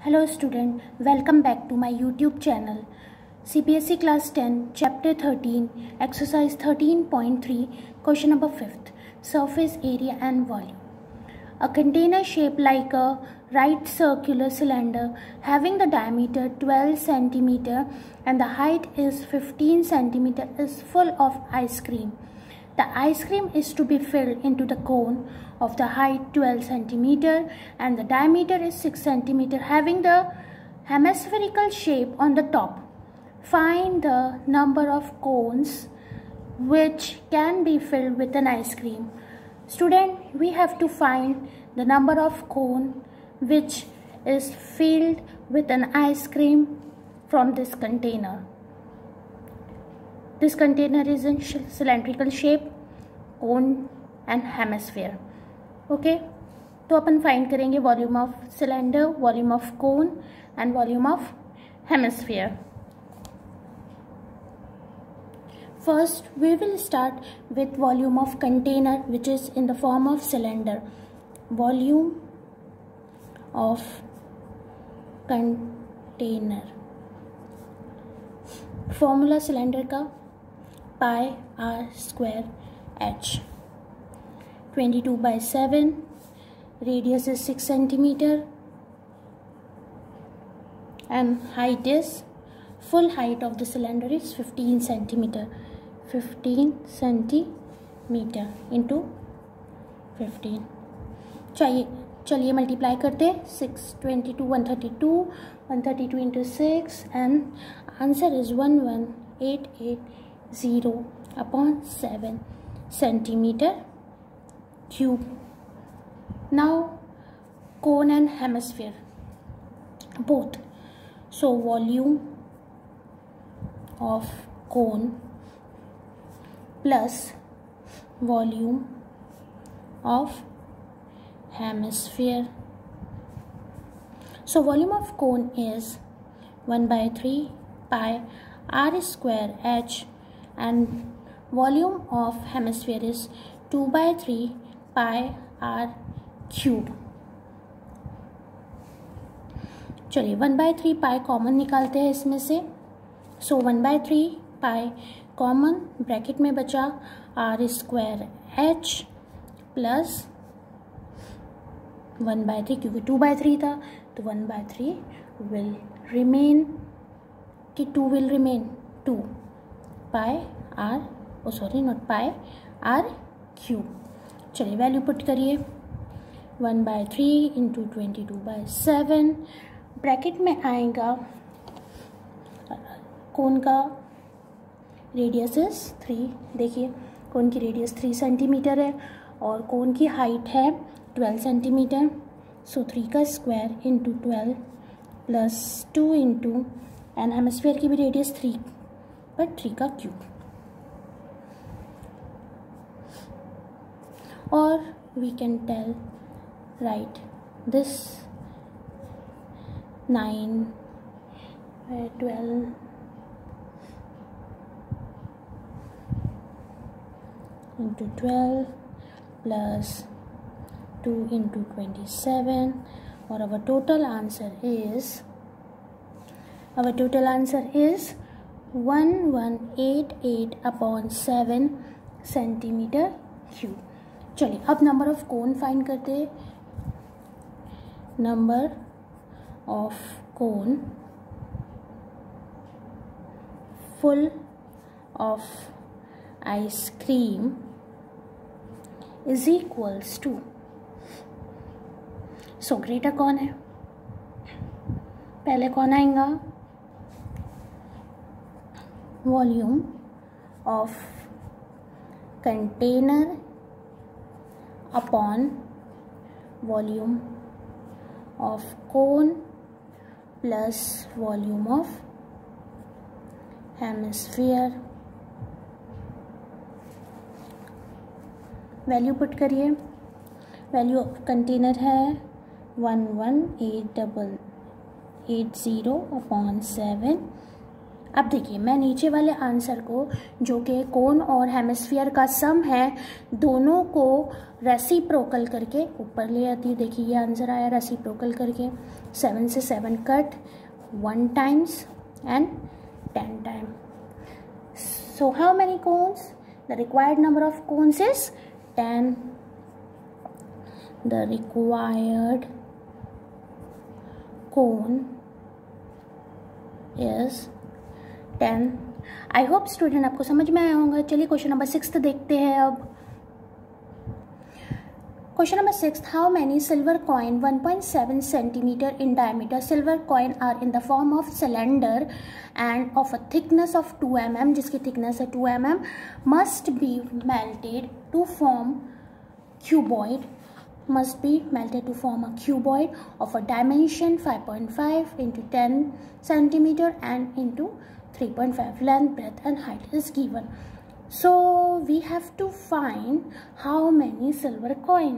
Hello student, welcome back to my YouTube channel. CPSC class 10 chapter 13 exercise 13.3 question number 5th surface area and volume. A container shaped like a right circular cylinder having the diameter 12 cm and the height is 15 cm is full of ice cream. The ice cream is to be filled into the cone of the height 12 cm and the diameter is 6 cm having the hemispherical shape on the top. Find the number of cones which can be filled with an ice cream. Student, we have to find the number of cone which is filled with an ice cream from this container. This container is in cylindrical shape, cone and hemisphere. Okay, तो अपन find करेंगे volume of cylinder, volume of cone and volume of hemisphere. First, we will start with volume of container which is in the form of cylinder. Volume of container. Formula cylinder का pi r square h. 22/7. Radius is 6 cm and height is full height of the cylinder is 15 cm. 15 cm into 15. चलिए multiply करते हैं. 622 132 132 into 6 and answer is 11880 upon 7 centimeter cube. Now cone and hemisphere both. So volume of cone plus volume of hemisphere. So volume of cone is 1/3 pi r square h and volume of hemisphere is 2/3 pi r cube. चलिए 1/3 pi common निकालते हैं इसमें से. सो 1/3 pi common, bracket में बचा r square h plus 1/3 क्योंकि 2/3 था तो 1/3 विल रिमेन कि 2 will remain 2 pi r sorry not pi r cube. चलिए वैल्यू पुट करिए. 1/3 इंटू 22/7 ब्रैकेट में आएगा. कोन का रेडियस इज 3. देखिए कोन की रेडियस 3 सेंटीमीटर है और कोन की हाइट है 12 सेंटीमीटर. सो 3 का square into 12 plus 2 into and hemisphere की भी रेडियस 3 बट 3 का क्यूब. और we can tell right this 9 12 into 12 plus 2 into 27 or our total answer is 1188 upon 7 centimeter cube. चलिए अब नंबर ऑफ कोन फाइंड करते हैं. Number of cone full of ice cream is equals to. So greater कौन है? पहले कौन आएगा? Volume of container upon volume of cone plus volume of hemisphere. Value put करिए. वैल्यू ऑफ कंटेनर है 11880 upon 7 अब देखिए मैं नीचे वाले आंसर को, जो कि कोन और हेमिस्फीयर का सम है, दोनों को रेसिप्रोकल करके ऊपर ले आती हूँ। देखिए ये आंसर आया रेसिप्रोकल करके, 7 से 7 cut, 1 times and 10 time. So how many cones? The required number of cones is 10. The required cone is 10. I hope student आपको समझ में आया होगा। चलिए क्वेश्चन नंबर 6 देखते हैं अब। Question number 6, how many silver coin 1.7 centimetre in diameter silver coin are in the form of cylinder and of a thickness of 2 mm, जिसकी थिकनेस है 2 mm, must be melted to form cuboid, must be melted to form a cuboid of a dimension 5.5 into 10 centimeter and into 3.5. Length, breadth and height is given. So we have to find how many silver coin.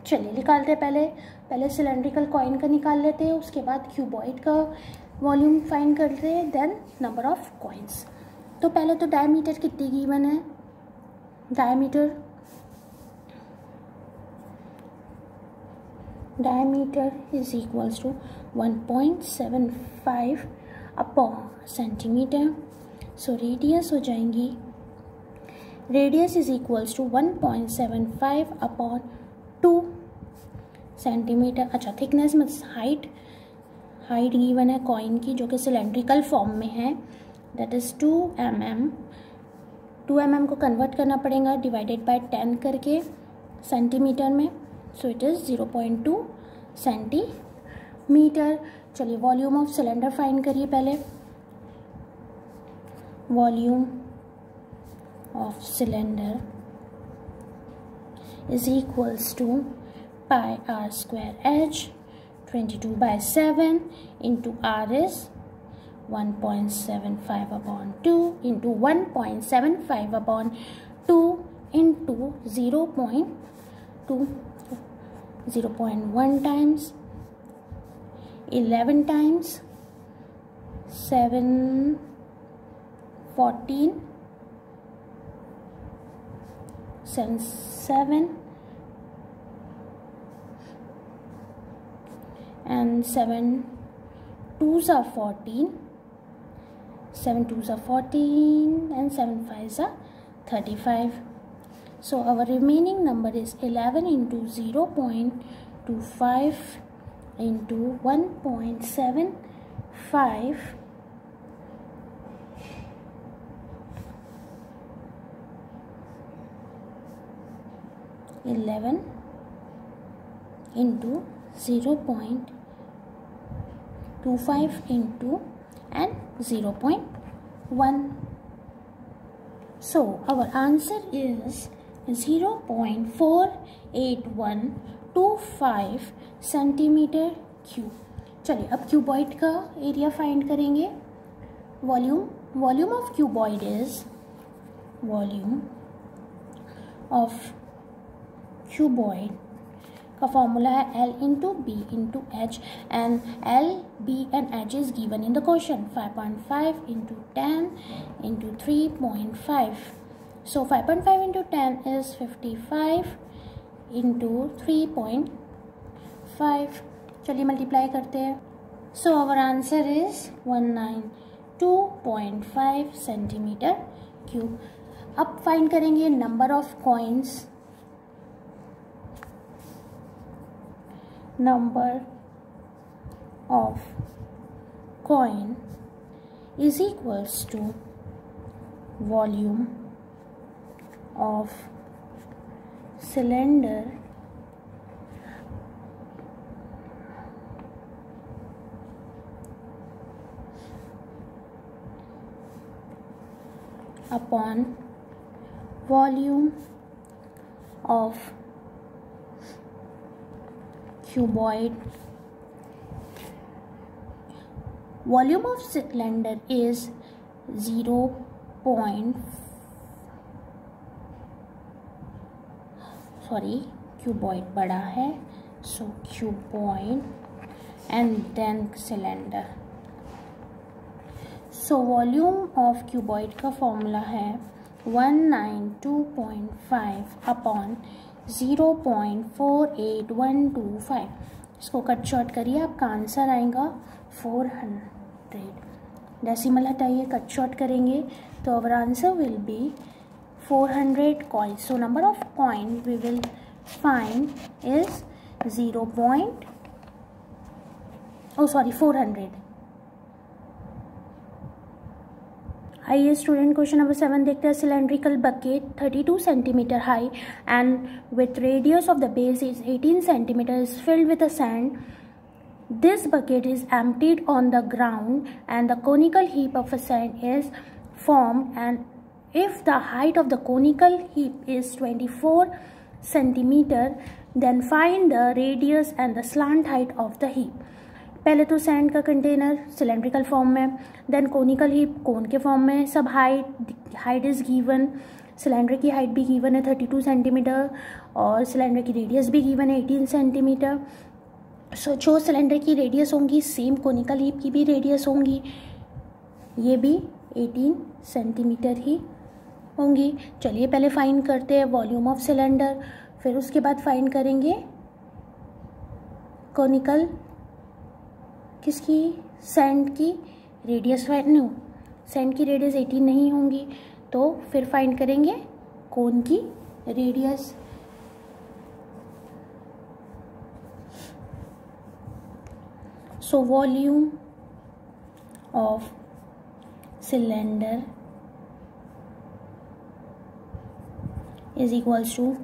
चलिए निकालते हैं। पहले cylindrical coin का निकाल लेते हैं, उसके बाद क्यूबॉइड का वॉल्यूम फाइंड करते हैं, देन नंबर ऑफ कॉइन्स। तो पहले तो डायमीटर कितनी गिवन है? Diameter is equals to 1.75 upon centimetre. So radius हो जाएंगी, radius is equals to 1.75 upon 2 centimetre. अच्छा, थिकनेस में हाइट गिवन है कॉइन की, जो कि सिलेंड्रिकल फॉर्म में है, दैट इज 2 mm। 2 mm को कन्वर्ट करना पड़ेगा डिवाइडेड बाय 10 करके सेंटीमीटर में, सो इट इज़ 0.2 सेंटीमीटर। चलिए वॉल्यूम ऑफ सिलेंडर फाइंड करिए पहले। Volume of cylinder is equals to pi are square h 22/7 into r is 1.75 upon 2 into 1.75 upon 2 into 0.2, 0.1 times, 11 times, 7, 14, 7 and 7 2s are 14, 7 2s are 14 and 7 5s are 35. So our remaining number is 11 into 0.25 into 1.75 11 into 0.25 into and 0.1. So our answer is 0.48125 centimetre cube. चलिए अब cuboid का area find करेंगे। Volume of cuboid is का formula है L into B into H, and L, B and H is given in the question, 5.5 into 10 into 3.5. So 5.5 into 10 is 55 into 3.5. चलिए multiply करते हैं। So our answer is 192.5 centimetre cube. अब find करेंगे number of coins. Number of coin is equals to volume of cylinder upon volume of cuboid. Volume of cylinder is 0. Cuboid बड़ा है, so cuboid and then cylinder. So volume of cuboid का formula है 192.5 upon 0.48125. इसको cut short करिए, आपका answer आएगा 400. Decimal हटाइए, cut short करेंगे तो our answer will be 400 coins. So number of coin we will find is 400. आइए स्टूडेंट क्वेश्चन नंबर 7 देखते हैं. Cylindrical bucket 32 centimetre high and with radius of the base is 18 centimetre is filled with a sand. This bucket is emptied on the ground and the conical heap of sand is formed, and if the height of the conical heap is 24 centimeter, then find the radius and the slant height of the heap. पहले तो sand का container cylindrical form में, then conical heap कोन के form में. सब height is given. Cylinder की height भी given है 32 सेंटीमीटर और सिलेंडर की रेडियस भी गिवन है 18 सेंटीमीटर. सो जो सिलेंडर की रेडियस होंगी सेम कोनिकल हीप की भी रेडियस होंगी, ये भी 18 सेंटीमीटर ही होंगी. चलिए पहले फाइंड करते हैं वॉल्यूम ऑफ सिलेंडर, फिर उसके बाद फाइंड करेंगे कोनिकल किसकी, सैंड की रेडियस. नो, सैंड की रेडियस 18 नहीं होंगी, तो फिर फाइंड करेंगे कोन की radius. So volume of cylinder is equals to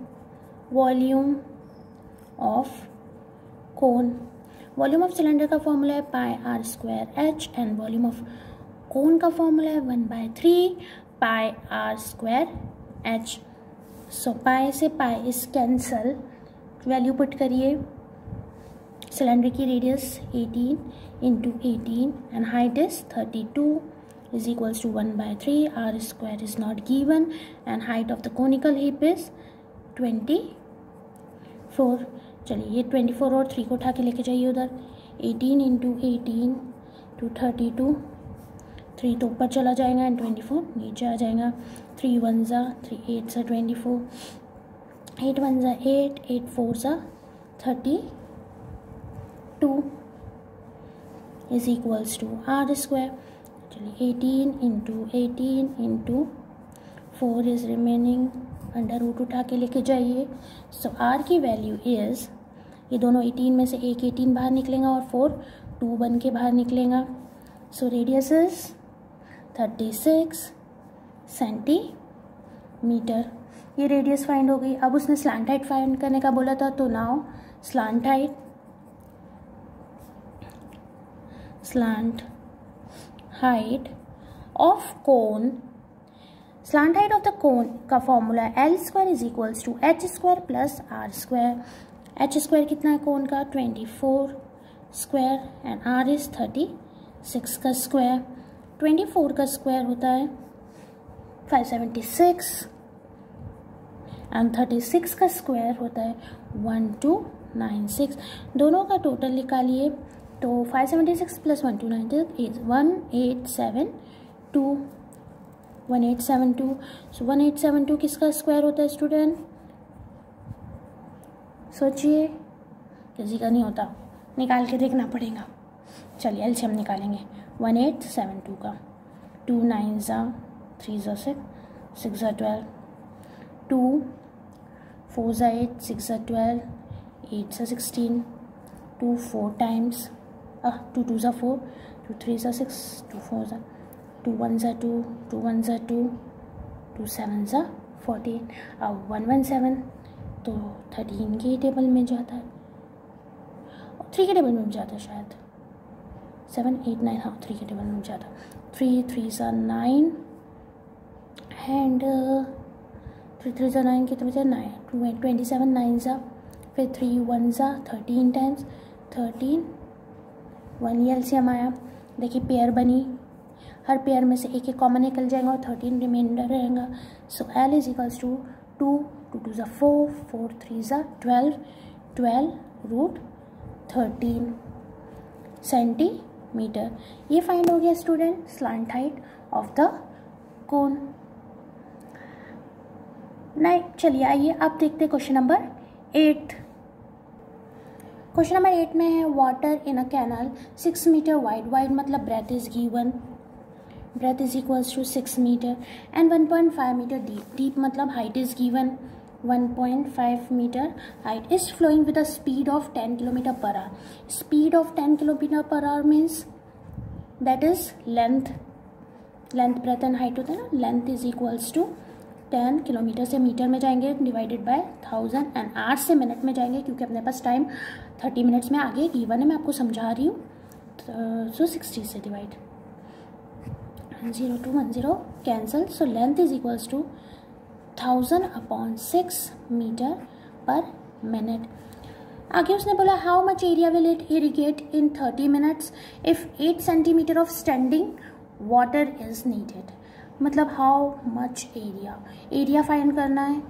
volume of cone. Volume of cylinder का फॉर्मूला है pi are square H and volume of cone का फॉर्मूला है 1/3 pi are square H. So pi से pi is cancel, value put करिए. Cylinder की radius 18 into 18 and height is 32 is equals to 1/3. R square is not given and height of the conical heap is 24. चलिए ये 24 और 3 को उठा के लेके जाइए उधर. 18 इंटू 18 टू 32, 3 तो ऊपर चला जाएगा एंड 24 नीचे आ जाएगा. 3 1 ज़ा 3 8 ज़ा 24, 8 1 ज़ा 8, 8 4 ज़ा 32 is equals to r square. चलिए 18 into 4 is remaining, under root उठा के लेके जाइए. सो आर की वैल्यू इज़, ये दोनों 18 में से एक 18 बाहर निकलेगा और 4 2 बन के बाहर निकलेगा. सो रेडियस इज 36 सेंटीमीटर. ये रेडियस फाइंड हो गई. अब उसने स्लांट हाइट फाइंड करने का बोला था, तो now slant height of cone. Slant height of the cone का फॉर्मूला है L square is equals to h square plus r square. H square कितना है कोन का 24 स्क्वायर एंड आर इज 36 का स्क्वायर. 24 का स्क्वायर होता है 576 एंड 36 का स्क्वायर होता है 1296. दोनों का टोटल निकालिए तो 576 प्लस 1296 इज 1872. 1872. सो 1872 किसका स्क्वायर होता है स्टूडेंट? सोचिए, किसी का नहीं होता, निकाल के देखना पड़ेगा. चलिए एलसीएम निकालेंगे 1872 का. 2 9 ज़ा 3 ज़ा 6, 6 ज़ा 12, 2 4 ज़ा 8, 6 ज़ा 12, 8 ज़ा 16, 2 4 टाइम्स 2 2 ज़ा 4, 2 3 ज़ा 6, 2 4 ज़ा 2 1 ज़ा 2, 2 1 ज़ा 2, 2 7 ज़ा 14. अब 117 तो 13 के टेबल में जाता है, 3 के टेबल में भी जाता है शायद. 7 8 9, हाँ 3 के टेबल में जाता. 3 3 ज़ा 9 एंड 3 3 ज़ा 9 कितने बचे 9, 27 9 ज़ा, फिर 3 1 ज़ा 13 टाइम्स 13. 1 एलसीएम आया. देखिए पेयर बनी, हर पेयर में से एक एक कॉमन निकल जाएगा और 13 रिमाइंडर रहेगा. So L is equals to 2 2 2 ज़ा 4, 4 3 ज़ा 12, 12 रूट 13 सेंटीमीटर। ये फाइंड हो गया student slant height of the कोन। नहीं, चलिए आइए अब देखते हैं क्वेश्चन नंबर 8। क्वेश्चन नंबर 8 में है water in a canal 6 metre wide. Wide मतलब breadth is given, breadth is equals to 6 meter and 1.5 meter deep. Deep मतलब height is given 1.5 meter. Height is flowing with a speed of 10 km per hour. Speed of 10 km per hour means that is length. Length, breadth and height होता है ना. Length is equals to 10 kilometre से metre में जाएंगे divided by 1000 and hours से minute में जाएंगे क्योंकि अपने पास टाइम 30 मिनट्स में आगे गिवन है, मैं आपको समझा रही हूँ। सो 60 से divide 0 to 10 cancel. So length is equals to 1000/6 metre per minute. आगे उसने बोला how much area will it irrigate in 30 minutes if 8 centimetre of standing water is needed. मतलब हाउ मच एरिया फाइंड करना है।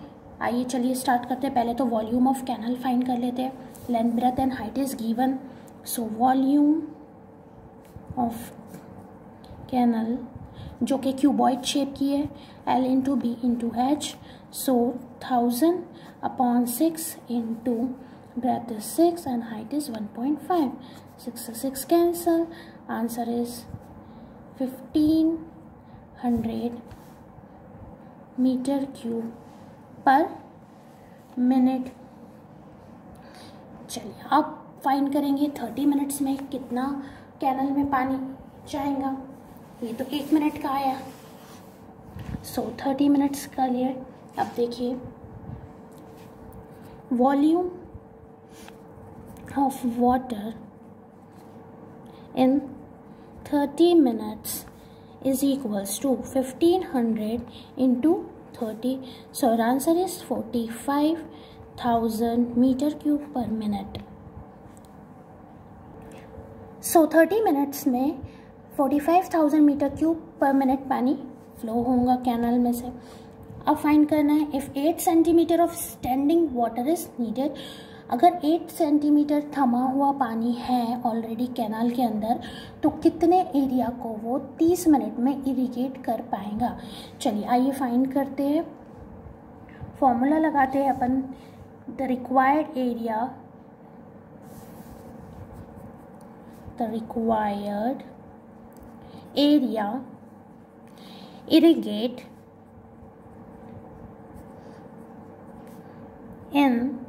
आइए चलिए start करते हैं। पहले तो वॉल्यूम ऑफ कैनल फाइंड कर लेते हैं। Length, breadth and height is given. So volume of canal जो कि क्यूबॉइड शेप की है, L into b into h. So 1000/6 into breadth is 6 and height is 1.5। 6 से 6 cancel. Answer is 1500 metre cube per minute. चलिए अब find करेंगे 30 minutes में कितना कैनल में पानी जाएगा। ये तो 1 मिनट का आया। सो 30 मिनट्स का लिए। अब देखिए volume of water in 30 minutes is equals to 1500 into 30. So our answer is 45,000 meter cube per minute. So 30 minutes में 45,000 मीटर क्यूब पर मिनट पानी फ्लो होगा कैनल में से। अब फाइंड करना है if 8 centimetre of standing water is needed. अगर 8 centimetre थमा हुआ पानी है ऑलरेडी कैनाल के अंदर तो कितने एरिया को वो 30 मिनट में इरिगेट कर पाएगा। चलिए आइए फाइंड करते हैं। फॉर्मूला लगाते हैं अपन। The required area irrigate in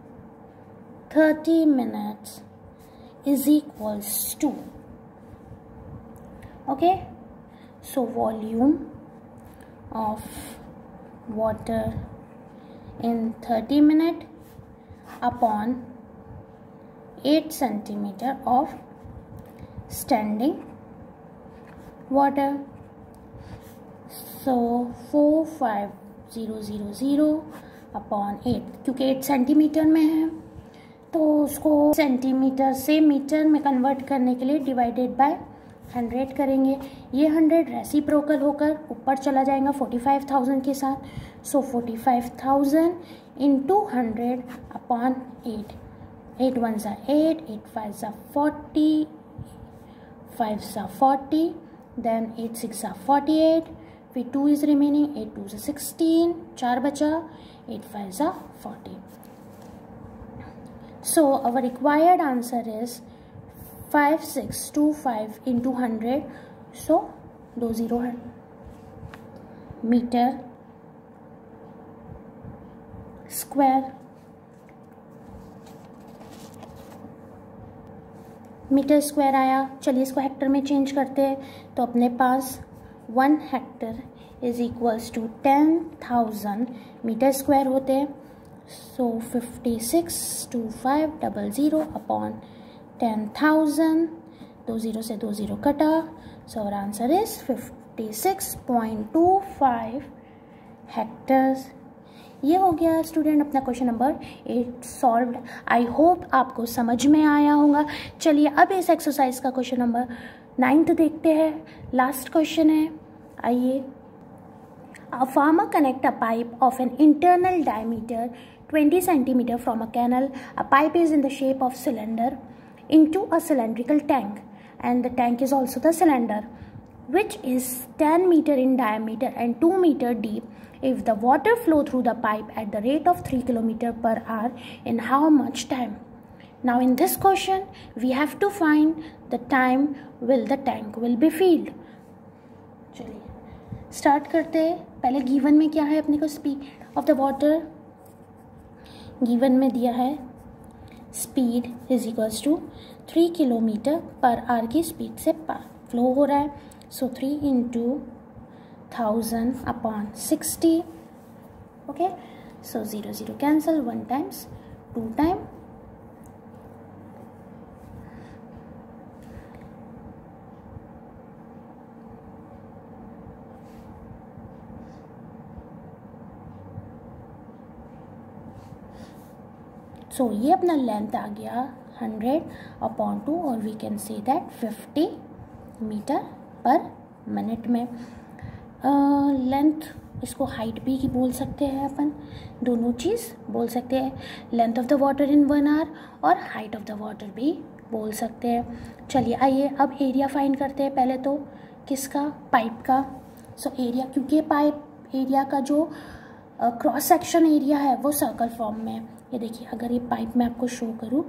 30 minutes is equals to, okay, so volume of water in 30 minutes upon 8 centimeter of standing water. So 45000 upon 8, क्योंकि 8 सेंटीमीटर में है तो उसको सेंटीमीटर से मीटर में कन्वर्ट करने के लिए डिवाइडेड बाय 100 करेंगे। ये 100 रेसिप्रोकल होकर ऊपर चला जाएगा 45,000 के साथ। सो 45,000 इंटू 100/8। 8 1 सा 8, 8 5 सा 40, 5 सा 40, देन 8 6 सा 48, फिर 2 इज रिमेनिंग, 8 2 सा 16, 4 बचा, 8 5 सा 40। So our required answer is 5625 into 100. So 20 meter square. Metre square आया। चलिए इसको हेक्टर में चेंज करते हैं तो अपने पास 1 hectare is equals to 10,000 metre square होते हैं। So 562500 upon 10,000, 20 से 20 कटा। So our answer is 56.25 hectares. ये हो गया स्टूडेंट अपना question number 8 solved. I hope आपको समझ में आया होगा। चलिए अब इस एक्सरसाइज का क्वेश्चन नंबर 9 देखते हैं। लास्ट क्वेश्चन है, आइए। A farmer connect a pipe of an internal diameter 20 centimeter from a canal. A pipe is in the shape of cylinder into a cylindrical tank. and the tank is also the cylinder, which is 10 meter in diameter and 2 meter deep if the water flow through the pipe at the rate of 3 km per hour in how much time? Now in this question we have to find the time will the tank will be filled. चलिए start करते हैं. पहले given में क्या है अपने को, speed of the water given में दिया है speed is equals to 3 kilometre per hour की स्पीड से फ्लो हो रहा है. So 3 into 1000/60. Okay, so 0 0 cancel, 1 times 2 time. So ये अपना लेंथ आ गया 100/2 और we can say that 50 metre per minute में. लेंथ इसको हाइट भी की बोल सकते हैं अपन, दोनों चीज़ बोल सकते हैं. Length of the water in 1 hour और हाइट ऑफ द वाटर भी बोल सकते हैं. चलिए आइए अब एरिया फाइंड करते हैं. पहले तो किसका, पाइप का. सो एरिया, क्योंकि पाइप एरिया का जो क्रॉस सेक्शन एरिया है वो सर्कल फॉर्म में है. ये देखिए, अगर ये पाइप में आपको शो करूँ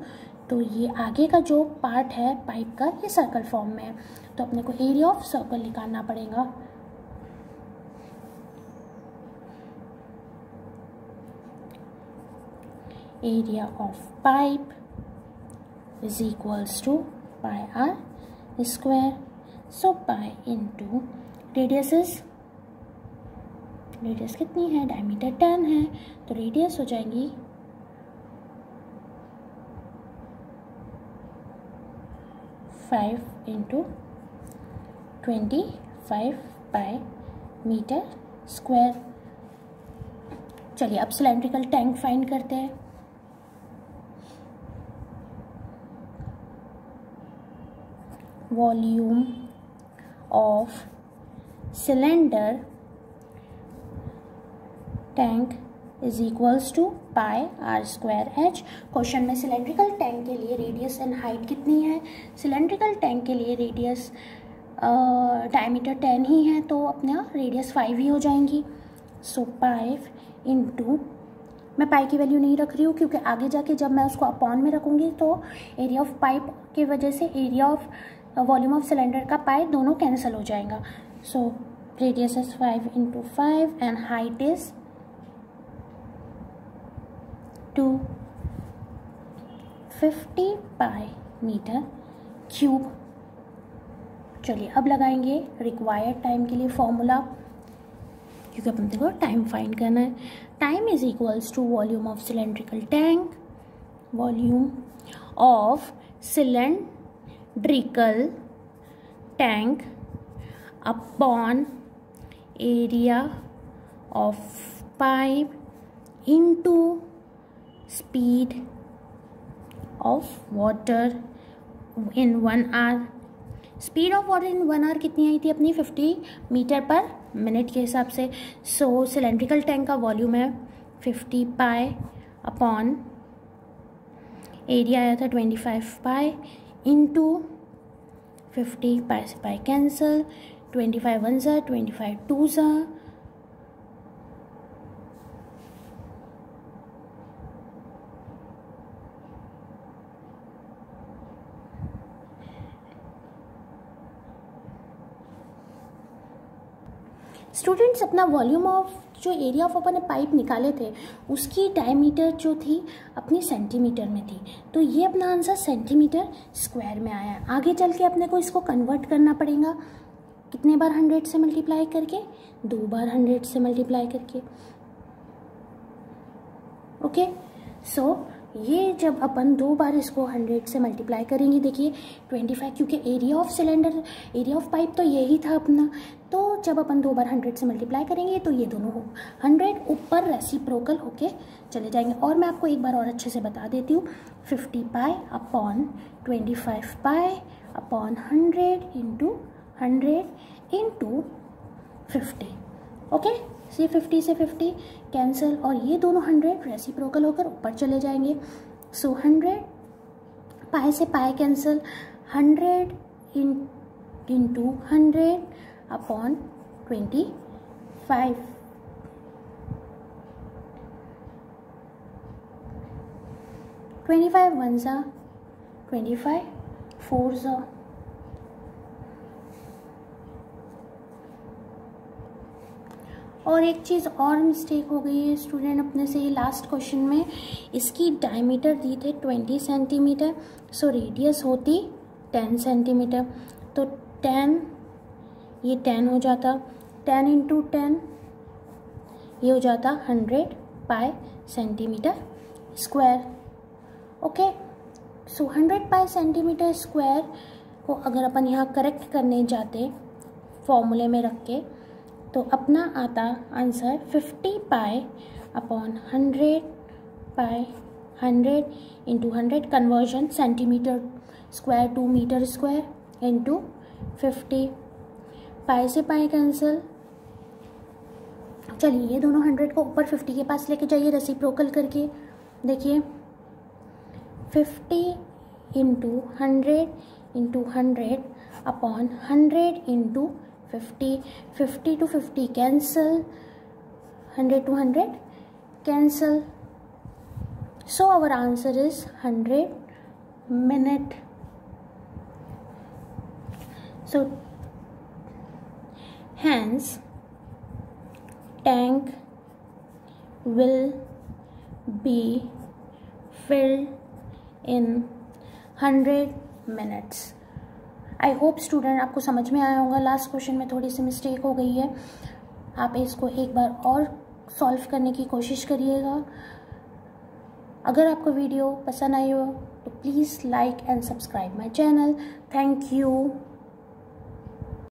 तो ये आगे का जो पार्ट है पाइप का ये सर्कल फॉर्म में है. तो अपने को एरिया ऑफ सर्कल निकालना पड़ेगा. Area of pipe is equals to pi are square. So pi into radius कितनी है, डायमीटर 10 है, तो रेडियस हो जाएंगी 5 into 25 पाई मीटर स्क्वायर. चलिए अब सिलेंड्रिकल टैंक फाइंड करते हैं. Volume of cylinder tank is equals to pi are square h. Question में सिलेंड्रिकल टैंक के लिए रेडियस एंड हाइट कितनी है. सिलेंड्रिकल टैंक के लिए रेडियस डायमीटर 10 ही है, तो अपना रेडियस 5 ही हो जाएंगी. सो 5 इंटू, मैं पाई की वैल्यू नहीं रख रही हूँ क्योंकि आगे जाके जब मैं उसको अपॉन में रखूँगी तो एरिया ऑफ पाइप के वजह से area of volume of cylinder का पाई दोनों कैंसिल हो जाएगा. So radius is 5 into 5 and height is 250 pi metre cube. चलिए अब लगाएंगे रिक्वायर्ड टाइम के लिए फॉर्मूला, क्योंकि अपन देखो टाइम फाइंड करना है. Time is equals to volume of cylindrical tank, volume of cylindrical tank upon area of pipe into speed of water in 1 hour. Speed of water in 1 hour कितनी आई थी अपनी, 50 metre per minute के हिसाब से. सो cylindrical tank का volume है 50 pi upon area आया था 25 पाई इंटू 50 पाई से पाई कैंसल, 25 1 ज़ा 25 2 ज़ा. स्टूडेंट्स अपना वॉल्यूम ऑफ जो एरिया ऑफ अपन ने पाइप निकाले थे उसकी डायमीटर जो थी अपनी सेंटीमीटर में थी, तो ये अपना आंसर सेंटीमीटर स्क्वायर में आया है. आगे चल के अपने को इसको कन्वर्ट करना पड़ेगा, कितने बार 100 से मल्टीप्लाई करके, 2 बार 100 से मल्टीप्लाई करके. ओके, सो ये जब अपन 2 बार इसको 100 से मल्टीप्लाई करेंगे, देखिए 25, क्योंकि area of cylinder, area of pipe तो यही था अपना, तो जब अपन 2 बार 100 से मल्टीप्लाई करेंगे तो ये दोनों 100 ऊपर रेसिप्रोकल होके चले जाएंगे. और मैं आपको एक बार और अच्छे से बता देती हूँ, 50 पाई अपॉन 25 पाई अपॉन 100 इंटू 100 इंटू 50. ओके, से 50 से 50 कैंसिल और ये दोनों 100 रेसिप्रोकल होकर ऊपर चले जाएंगे. सो 100 पाई से pi cancel, 100 into 100 upon 25. 25 ones are 25, 4s are और एक चीज़ और मिस्टेक हो गई है स्टूडेंट अपने से ये लास्ट क्वेश्चन में, इसकी डायमीटर दी थे 20 सेंटीमीटर, सो रेडियस होती 10 सेंटीमीटर, तो 10 ये 10 हो जाता, 10 इंटू 10 ये हो जाता 100 पाई सेंटीमीटर स्क्वायर। ओके, सो 100 पाई सेंटीमीटर स्क्वायर को अगर अपन यहाँ करेक्ट करने जाते फॉर्मूले में रख के, तो अपना आता answer 50 pi upon 100 pi, 100 into 100 conversion centimetre square to metre square into 50, pi से पाई कैंसिल। चलिए ये दोनों 100 को ऊपर 50 के पास लेके जाइए रेसिप्रोकल करके, देखिए 50 into 100 upon 100 into 50, 50 to 50 cancel, 100 to 100 cancel, so our answer is 100 minute. So hence tank will be filled in 100 minutes. I hope student आपको समझ में आया होगा। लास्ट क्वेश्चन में थोड़ी सी मिस्टेक हो गई है, आप इसको एक बार और सॉल्व करने की कोशिश करिएगा। अगर आपको वीडियो पसंद आई हो तो please like and subscribe my channel. Thank you.